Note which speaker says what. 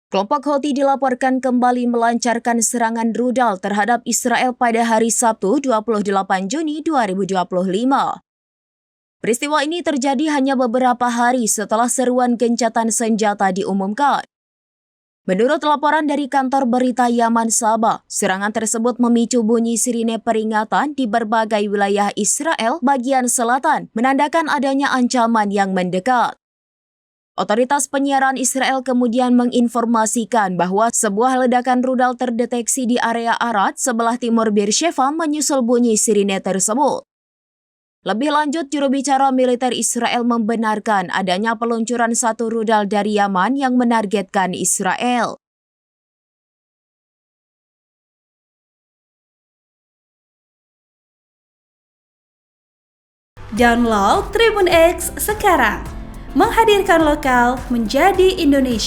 Speaker 1: Kelompok Houthi dilaporkan kembali melancarkan serangan rudal terhadap Israel pada hari Sabtu 28 Juni 2025. Peristiwa ini terjadi hanya beberapa hari setelah seruan gencatan senjata diumumkan. Menurut laporan dari kantor berita Yaman Sabah, serangan tersebut memicu bunyi sirine peringatan di berbagai wilayah Israel bagian selatan, menandakan adanya ancaman yang mendekat. Otoritas penyiaran Israel kemudian menginformasikan bahwa sebuah ledakan rudal terdeteksi di area Arad sebelah timur Beersheva menyusul bunyi sirine tersebut. Lebih lanjut, juru bicara militer Israel membenarkan adanya peluncuran satu rudal dari Yaman yang menargetkan Israel.
Speaker 2: Download Tribun X sekarang, menghadirkan lokal menjadi Indonesia.